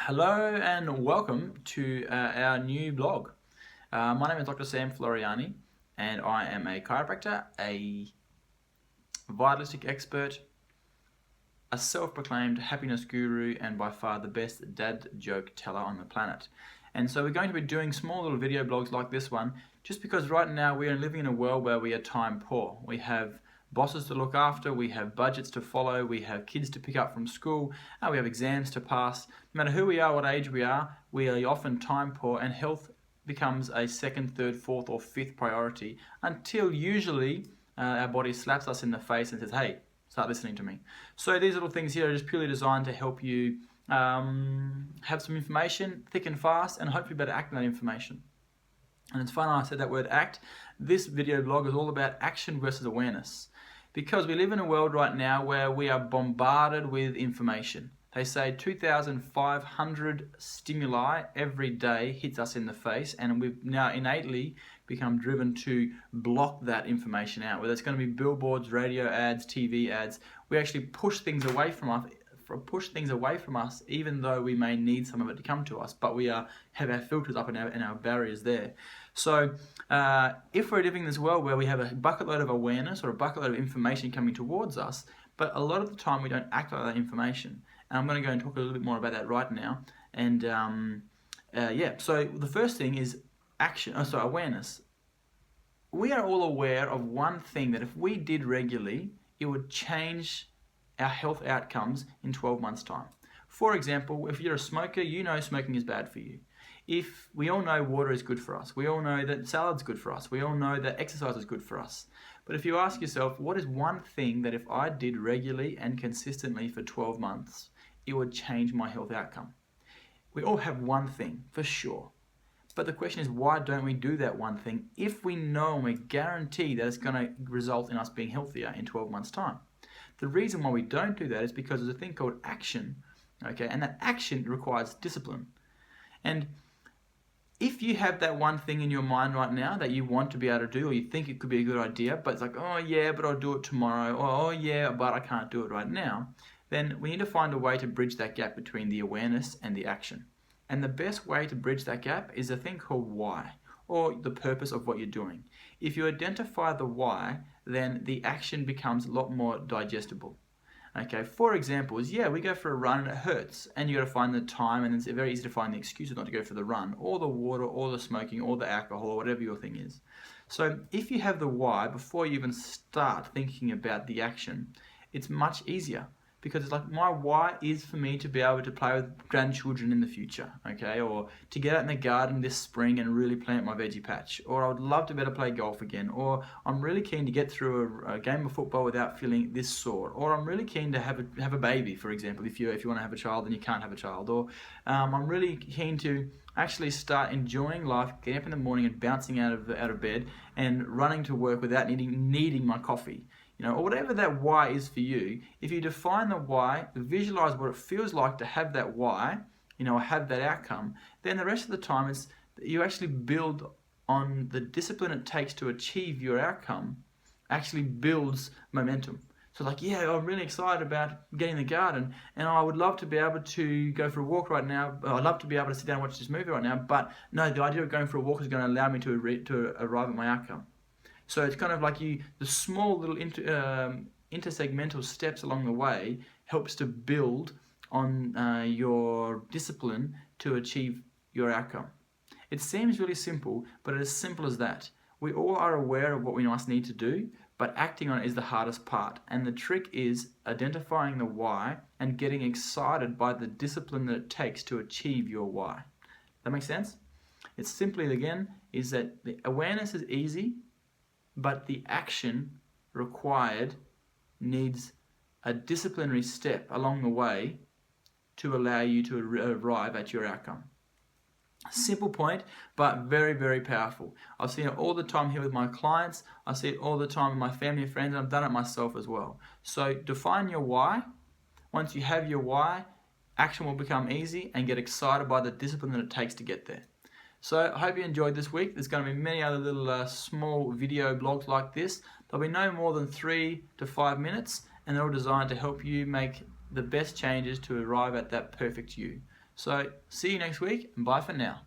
Hello and welcome to our new blog. My name is Dr. Sam Floriani and I am a chiropractor, a vitalistic expert, a self-proclaimed happiness guru, and by far the best dad joke teller on the planet. And so we're going to be doing small little video blogs like this one just because right now we are living in a world where we are time poor. We have bosses to look after, we have budgets to follow, we have kids to pick up from school, we have exams to pass. No matter who we are, what age we are often time poor, and health becomes a second, third, fourth or fifth priority until usually our body slaps us in the face and says, hey, start listening to me. So these little things here are just purely designed to help you have some information, thick and fast, and hopefully better act on that information. And it's funny I said that word act. This video blog is all about action versus awareness. Because we live in a world right now where we are bombarded with information. They say 2,500 stimuli every day hits us in the face, and we've now innately become driven to block that information out. Whether it's going to be billboards, radio ads, TV ads, we actually push things away from us, even though we may need some of it to come to us, but we have our filters up and our barriers there. So if we're living in this world where we have a bucket load of awareness or a bucket load of information coming towards us, but a lot of the time we don't act on that information. And I'm going to go and talk a little bit more about that right now. And so the first thing is awareness. We are all aware of one thing that if we did regularly, it would change our health outcomes in 12 months' time. For example, if you're a smoker, you know smoking is bad for you. If we all know water is good for us, we all know that salad's good for us, we all know that exercise is good for us. But if you ask yourself, what is one thing that if I did regularly and consistently for 12 months, it would change my health outcome? We all have one thing, for sure. But the question is, why don't we do that one thing if we know and we guarantee that it's going to result in us being healthier in 12 months' time? The reason why we don't do that is because there's a thing called action, okay? And that action requires discipline. And if you have that one thing in your mind right now that you want to be able to do, or you think it could be a good idea, but it's like, oh yeah, but I'll do it tomorrow, or oh yeah, but I can't do it right now, then we need to find a way to bridge that gap between the awareness and the action. And the best way to bridge that gap is a thing called why, or the purpose of what you're doing. If you identify the why, then the action becomes a lot more digestible. Okay, for example, we go for a run and it hurts, and you got to find the time, and it's very easy to find the excuses not to go for the run, or the water, or the smoking, or the alcohol, or whatever your thing is. So if you have the why before you even start thinking about the action, it's much easier. Because it's like, my why is for me to be able to play with grandchildren in the future, okay? Or to get out in the garden this spring and really plant my veggie patch. Or I would love to better play golf again. Or I'm really keen to get through a game of football without feeling this sore. Or I'm really keen to have a baby, for example, if you want to have a child and you can't have a child. Or I'm really keen to actually start enjoying life, getting up in the morning and bouncing out of bed and running to work without needing my coffee. Or whatever that why is for you. If you define the why, visualize what it feels like to have that why, or have that outcome, then the rest of the time you actually build on the discipline it takes to achieve your outcome, actually builds momentum. So I'm really excited about getting in the garden, and I would love to be able to go for a walk right now. I'd love to be able to sit down and watch this movie right now, but no, the idea of going for a walk is going to allow me to arrive at my outcome. So it's kind of like the small little intersegmental steps along the way helps to build on your discipline to achieve your outcome. It seems really simple, but it's as simple as that. We all are aware of what we must need to do, but acting on it is the hardest part. And the trick is identifying the why and getting excited by the discipline that it takes to achieve your why. That makes sense? It's simply, again, is that the awareness is easy, but the action required needs a disciplinary step along the way to allow you to arrive at your outcome. Simple point, but very, very powerful. I've seen it all the time here with my clients. I see it all the time with my family and friends, and I've done it myself as well. So define your why. Once you have your why, action will become easy, and get excited by the discipline that it takes to get there. So I hope you enjoyed this week. There's going to be many other little small video blogs like this. There'll be no more than 3 to 5 minutes, and they're all designed to help you make the best changes to arrive at that perfect you. So see you next week, and bye for now.